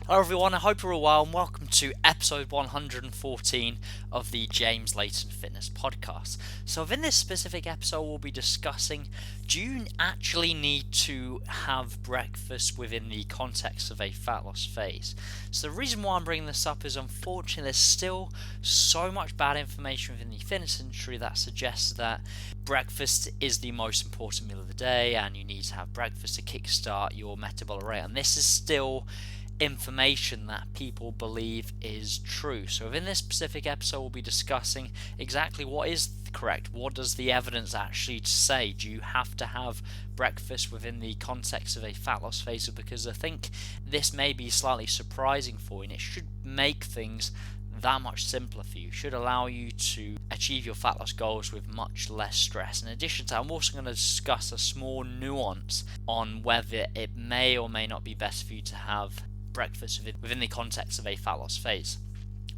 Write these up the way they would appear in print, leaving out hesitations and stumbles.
Hello everyone, I hope you're all well and welcome to episode 114 of the James Layton Fitness Podcast. So within this specific episode we'll be discussing, do you actually need to have breakfast within the context of a fat loss phase? So the reason why I'm bringing this up is unfortunately there's still so much bad information within the fitness industry that suggests that breakfast is the most important meal of the day and you need to have breakfast to kickstart your metabolic rate, and this is still information that people believe is true. So within this specific episode we'll be discussing exactly what is correct. What does the evidence actually say? Do you have to have breakfast within the context of a fat loss phase? Because I think this may be slightly surprising for you, and it should make things that much simpler for you. It should allow you to achieve your fat loss goals with much less stress. In addition to that, I'm also going to discuss a small nuance on whether it may or may not be best for you to have breakfast within the context of a fat loss phase.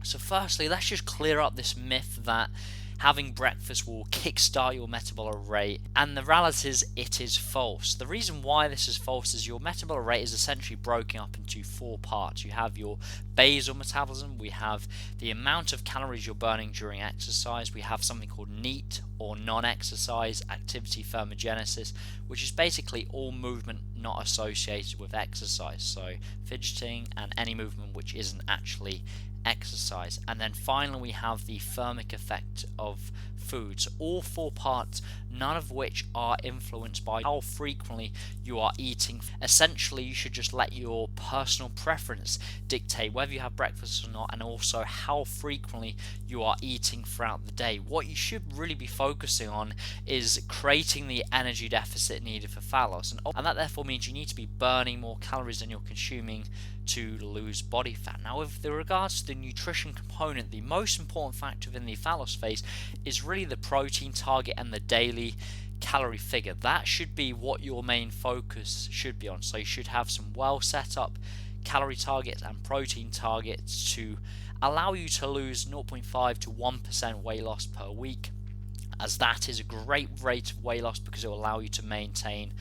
So firstly, let's just clear up this myth that having breakfast will kickstart your metabolic rate, and the reality is it is false. The reason why this is false is your metabolic rate is essentially broken up into four parts. You have your basal metabolism, we have the amount of calories you're burning during exercise, we have something called NEAT or non-exercise activity thermogenesis, which is basically all movement not associated with exercise, so fidgeting and any movement which isn't actually exercise. And then finally we have the thermic effect of foods, all four parts, none of which are influenced by how frequently you are eating. Essentially you should just let your personal preference dictate whether you have breakfast or not, and also how frequently you are eating throughout the day. What you should really be focusing on is creating the energy deficit needed for fat loss, and that therefore means you need to be burning more calories than you're consuming to lose body fat. Now with regards to the nutrition component, the most important factor within the fat loss phase is really the protein target and the daily calorie figure. That should be what your main focus should be on. So you should have some well set up calorie targets and protein targets to allow you to lose 0.5 to 1% weight loss per week, as that is a great rate of weight loss because it will allow you to maintain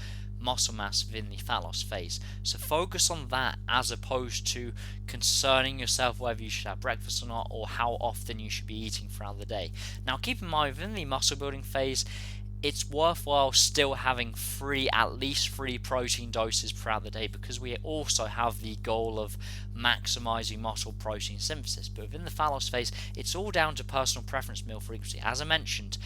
muscle mass within the fat loss phase. So focus on that as opposed to concerning yourself whether you should have breakfast or not, or how often you should be eating throughout the day. Now keep in mind, within the muscle building phase it's worthwhile still having at least three protein doses throughout the day, because we also have the goal of maximizing muscle protein synthesis. But within the fat loss phase it's all down to personal preference meal frequency. As I mentioned,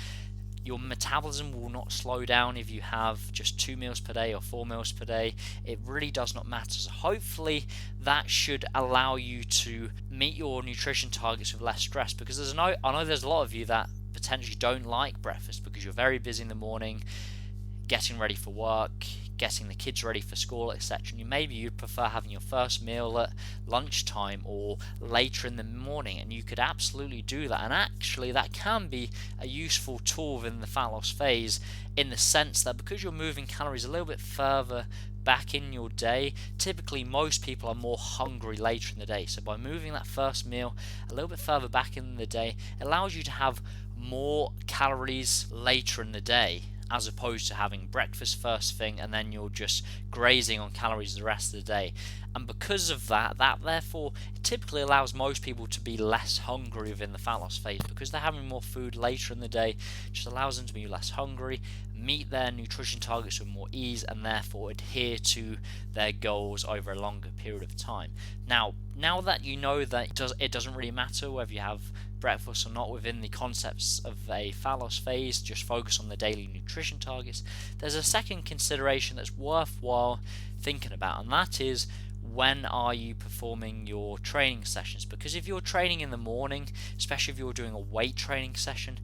your metabolism will not slow down if you have just 2 meals per day or 4 meals per day. It really does not matter. So hopefully that should allow you to meet your nutrition targets with less stress, because I know there's a lot of you that potentially don't like breakfast because you're very busy in the morning, getting ready for work, getting the kids ready for school, etc. And maybe you'd prefer having your first meal at lunchtime or later in the morning, and you could absolutely do that. And actually that can be a useful tool within the fat loss phase, in the sense that because you're moving calories a little bit further back in your day, typically most people are more hungry later in the day. So by moving that first meal a little bit further back in the day, it allows you to have more calories later in the day, as opposed to having breakfast first thing and then you're just grazing on calories the rest of the day. And because of that therefore typically allows most people to be less hungry within the fat loss phase, because they're having more food later in the day. It just allows them to be less hungry, meet their nutrition targets with more ease, and therefore adhere to their goals over a longer period of time. Now that you know that it doesn't really matter whether you have breakfast or not within the concepts of a fat loss phase, just focus on the daily nutrition targets, there's a second consideration that's worthwhile thinking about, and that is, when are you performing your training sessions? Because if you're training in the morning, especially if you're doing a weight training session,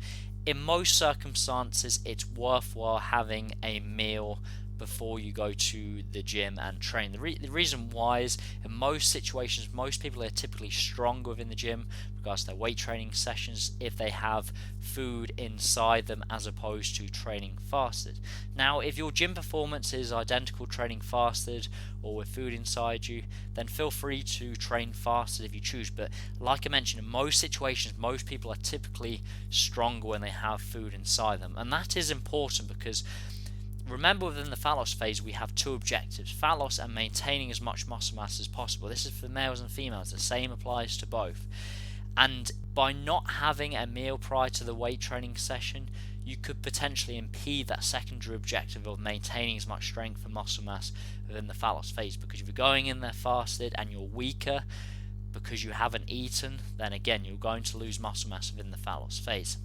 in most circumstances it's worthwhile having a meal before you go to the gym and train. The reason why is, in most situations, most people are typically stronger within the gym regards to their weight training sessions if they have food inside them as opposed to training fasted. Now, if your gym performance is identical training fasted or with food inside you, then feel free to train fasted if you choose. But like I mentioned, in most situations, most people are typically stronger when they have food inside them, and that is important because remember, within the fat loss phase, we have two objectives: fat loss and maintaining as much muscle mass as possible. This is for males and females. The same applies to both. And by not having a meal prior to the weight training session, you could potentially impede that secondary objective of maintaining as much strength and muscle mass within the fat loss phase. Because if you're going in there fasted and you're weaker because you haven't eaten, then again, you're going to lose muscle mass within the fat loss phase.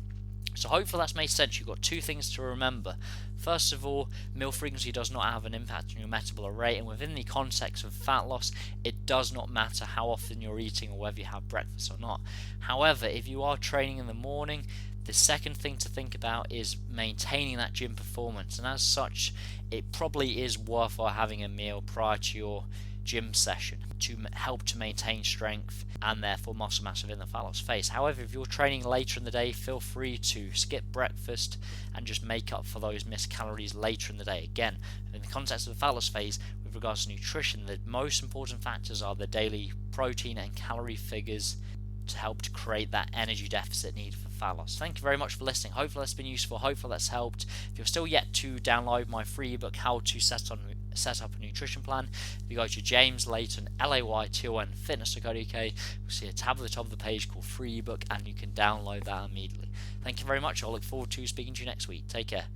So hopefully that's made sense. You've got two things to remember. First of all, meal frequency does not have an impact on your metabolic rate, and within the context of fat loss, it does not matter how often you're eating or whether you have breakfast or not. However, if you are training in the morning, the second thing to think about is maintaining that gym performance, and as such, it probably is worthwhile having a meal prior to your gym session to help to maintain strength and therefore muscle mass within the fat loss phase. However, if you're training later in the day, feel free to skip breakfast and just make up for those missed calories later in the day. Again, in the context of the fat loss phase, with regards to nutrition, the most important factors are the daily protein and calorie figures to help to create that energy deficit needed for fat loss. Thank you very much for listening. Hopefully that's been useful. Hopefully that's helped. If you're still yet to download my free ebook, How to Set Up a Nutrition Plan, if you go to James Layton, Layton fitness.co.uk, you'll see a tab at the top of the page called free ebook, and you can download that immediately. Thank you very much. I'll look forward to speaking to you next week. Take care.